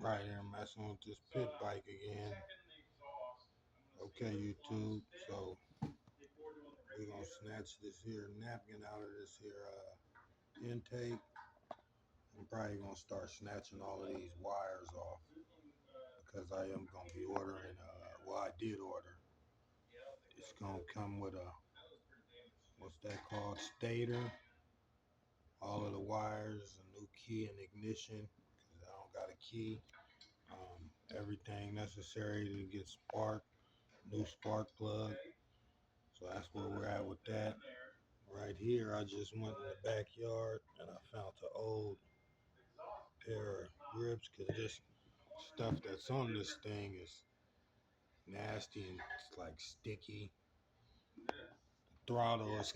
Right here messing with this pit bike again. Okay, YouTube. So we're gonna snatch this here napkin out of this here intake. I'm probably gonna start snatching all of these wires off because I am gonna be ordering. Well, I did order. It's gonna come with a what's that called? Stator. All of the wires, a new key and ignition because I don't got a key. Everything necessary to get spark, new spark plug. So that's where we're at with that. Right here, I just went in the backyard and I found an old pair of grips because this stuff that's on this thing is nasty and it's like sticky. The throttle is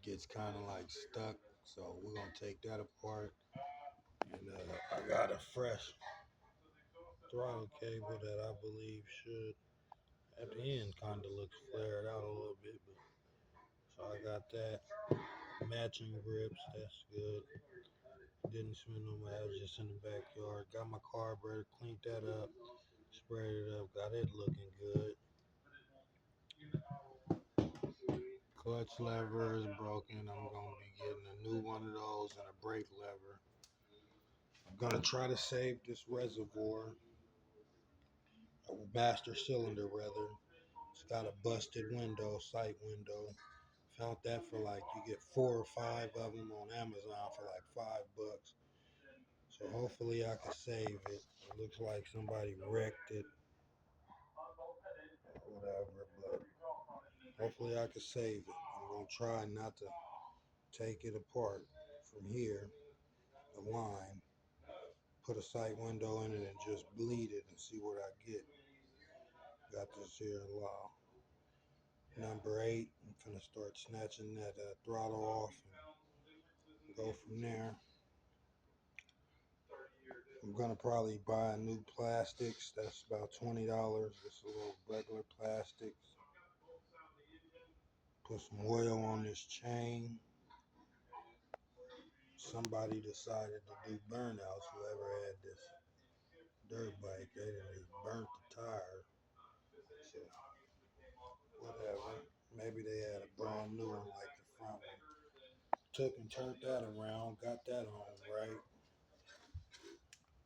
gets kind of like stuck. So we're gonna take that apart. And I got a fresh throttle cable that I believe should at the end kind of looks flared out a little bit, but so I got that matching grips. That's good. Didn't spend no money. I was just in the backyard. Got my carburetor, cleaned that up, sprayed it up, got it looking good. Clutch lever is broken. I'm gonna be getting a new one of those and a brake lever. I'm gonna try to save this reservoir, a master cylinder rather. It's got a busted window, sight window. Found that for like, you get 4 or 5 of them on Amazon for like $5. So hopefully I can save it. It looks like somebody wrecked it or whatever, but hopefully I can save it. I'm gonna try not to take it apart from here, the line, put a sight window in it and just bleed it and see what I get. Got this here law. Number 8, I'm gonna start snatching that throttle off and go from there. I'm gonna probably buy new plastics. That's about $20. Just a little regular plastics. Put some oil on this chain. Somebody decided to do burnouts. Whoever had this dirt bike, they didn't burnt the tire. So whatever. Maybe they had a brand new one like the front one. Took and turned that around. Got that on right.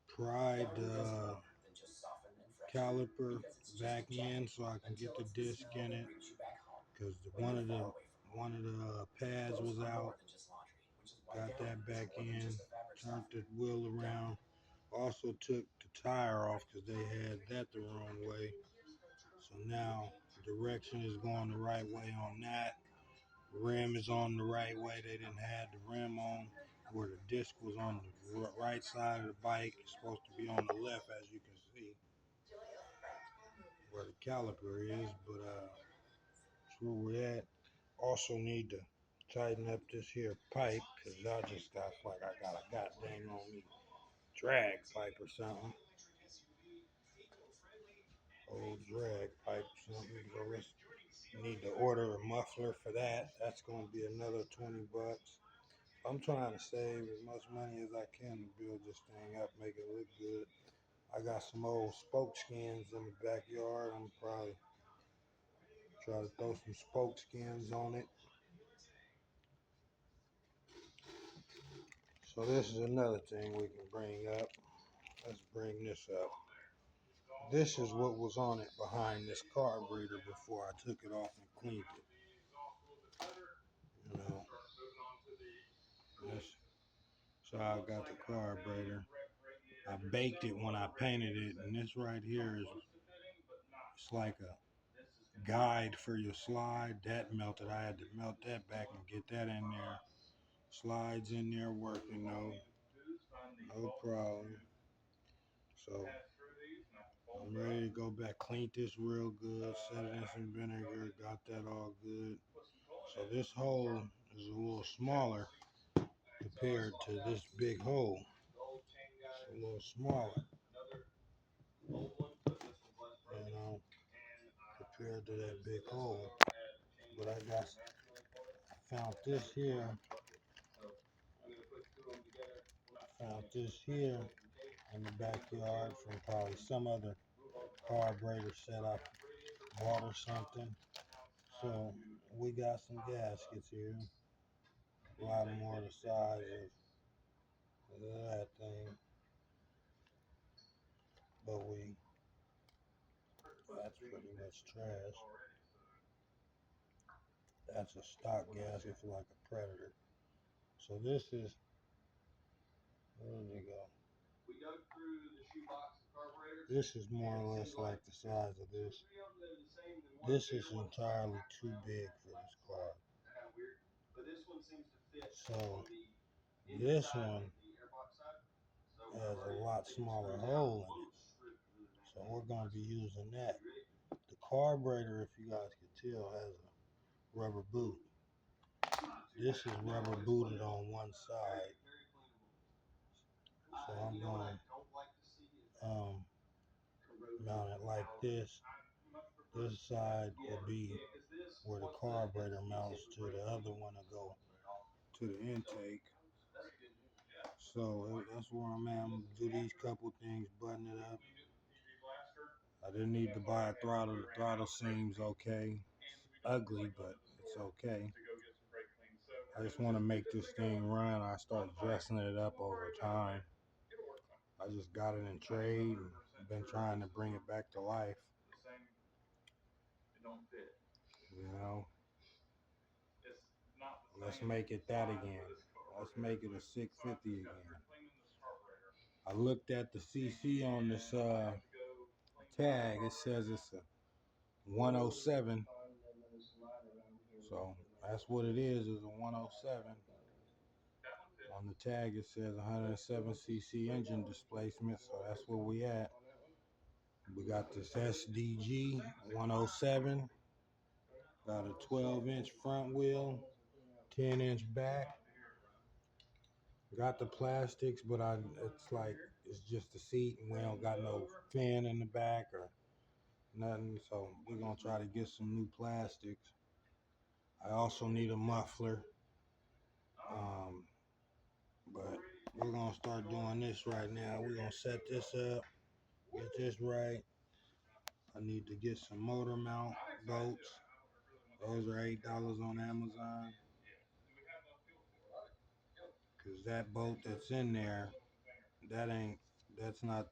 Pried caliper back in so I can get the disc in it because one of the pads was out. Got that back in, turned the wheel around. Also took the tire off because they had that the wrong way. So now direction is going the right way on that. Rim is on the right way. They didn't have the rim on where the disc was on the right side of the bike. It's supposed to be on the left, as you can see, where the caliper is. But that's where we're at. Also need to tighten up this here pipe because I just got like I got a goddamn on me drag pipe or something. Old drag pipe or something. So let's need to order a muffler for that. That's gonna be another $20. I'm trying to save as much money as I can to build this thing up, make it look good. I got some old spoke skins in the backyard. I'm probably try to throw some spoke skins on it. So this is another thing we can bring up. Let's bring this up. This is what was on it behind this carburetor before I took it off and cleaned it. You know, this, so I got the carburetor. I baked it when I painted it, and this right here is it's like a guide for your slide. That melted. I had to melt that back and get that in there. Slides in there working no problem. So I'm ready to go back, clean this real good, set it in some vinegar, got that all good. So this hole is a little smaller compared to this big hole. It's a little smaller, you know, compared to that big hole. But I found this here. in the backyard from probably some other carburetor set I bought or something. So we got some gaskets here, a lot more the size of that thing, but that's pretty much trash. That's a stock gasket for like a Predator. So this is, where did it go? This is more or less like the size of this. This is entirely too big for this car. So this one has a lot smaller hole in it. So we're going to be using that. The carburetor, if you guys can tell, has a rubber boot. This is rubber booted on one side. So I'm going to mount it like this. This side will be where the carburetor mounts to. The other one will go to the intake. So that's where I'm at. I'm going to do these couple things, button it up. I didn't need to buy a throttle. The throttle seems okay. It's ugly, but it's okay. I just want to make this thing run. I start dressing it up over time. I just got it in trade and been trying to bring it back to life. You know, let's make it that again. Let's make it a 650 again. I looked at the CC on this tag. It says it's a 107. So that's what it is a 107. On the tag it says 107 cc engine displacement, so that's where we at. We got this SDG 107. Got a 12-inch front wheel, 10-inch back. Got the plastics, but it's like it's just a seat, and we don't got no fan in the back or nothing. So we're gonna try to get some new plastics. I also need a muffler, but we're gonna start doing this right now. We're gonna set this up, get this right. I need to get some motor mount bolts. Those are $8 on Amazon. Cause that bolt that's in there, that's not,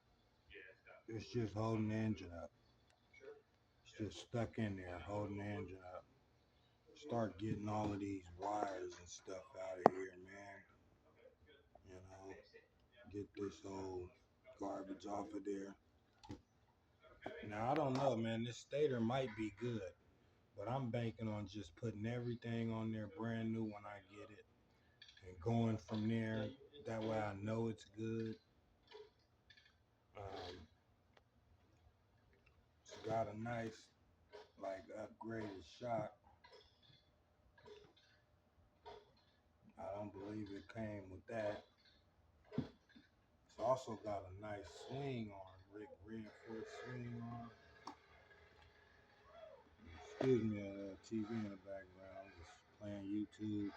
it's just holding the engine up. It's just stuck in there, holding the engine up. Start getting all of these wires and stuff out of here, man. You know, get this old garbage off of there. Now, I don't know, man. This stator might be good, but I'm banking on just putting everything on there brand new when I get it and going from there. That way I know it's good. It's got a nice, like, upgraded shock. I don't believe it came with that. It's also got a nice swing arm, reinforced swing arm. Excuse me, TV in the background. Just playing YouTube,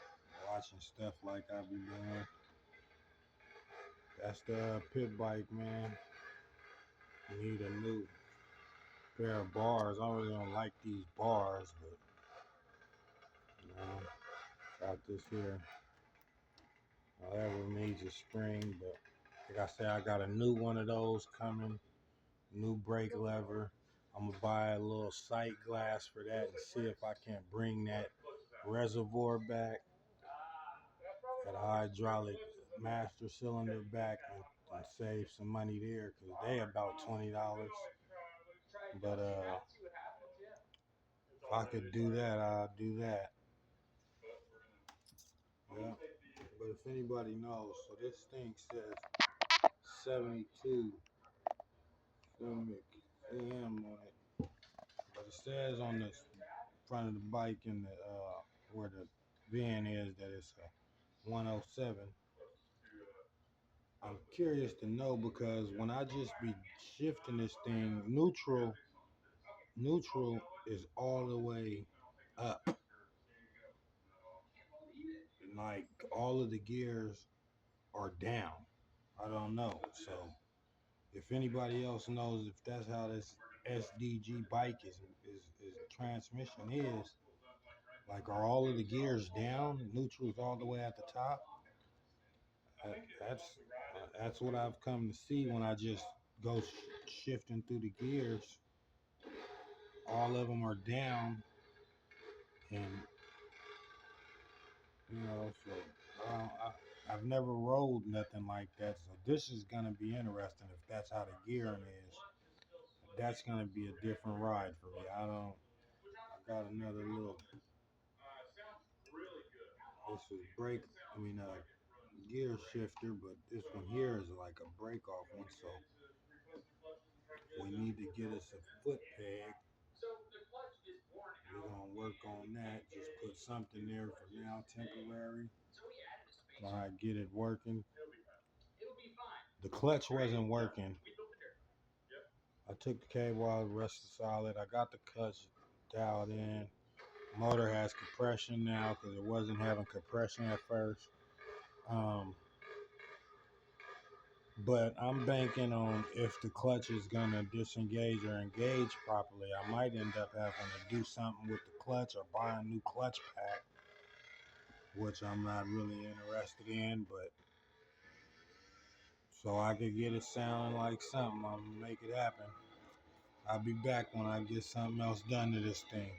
watching stuff like I be doing. That's the pit bike, man. Need a new pair of bars. I really don't like these bars, but you know, got this here. However, needs a spring, but like I said, I got a new one of those coming. New brake lever. I'm gonna buy a little sight glass for that and see if I can't bring that reservoir back, that hydraulic master cylinder back, and save some money there, because they about $20. But if I could do that, I'll do that. Yeah. But if anybody knows, so this thing says 72 AM on it. But it says on the front of the bike and the where the VIN is that it's a 107. I'm curious to know, because when I just be shifting this thing, neutral is all the way up. Like all of the gears are down. I don't know. So if anybody else knows if that's how this SDG bike is transmission is, like, are all of the gears down, neutrals all the way at the top? That's what I've come to see when I just go shifting through the gears. All of them are down, and so I've never rode nothing like that. So this is gonna be interesting if that's how the gearing is. That's gonna be a different ride for me. I got another little. This is gear shifter, but this one here is like a break off one. So we need to get us a foot peg. We're gonna work on that. Just put something there for now, temporary. While I get it working. The clutch wasn't working. I took the cable out, the rest is solid. I got the clutch dialed in. Motor has compression now because it wasn't having compression at first. But I'm banking on, if the clutch is gonna disengage or engage properly, I might end up having to do something with the clutch or buy a new clutch pack, which I'm not really interested in, but so I could get it sounding like something, I'm gonna make it happen. I'll be back when I get something else done to this thing.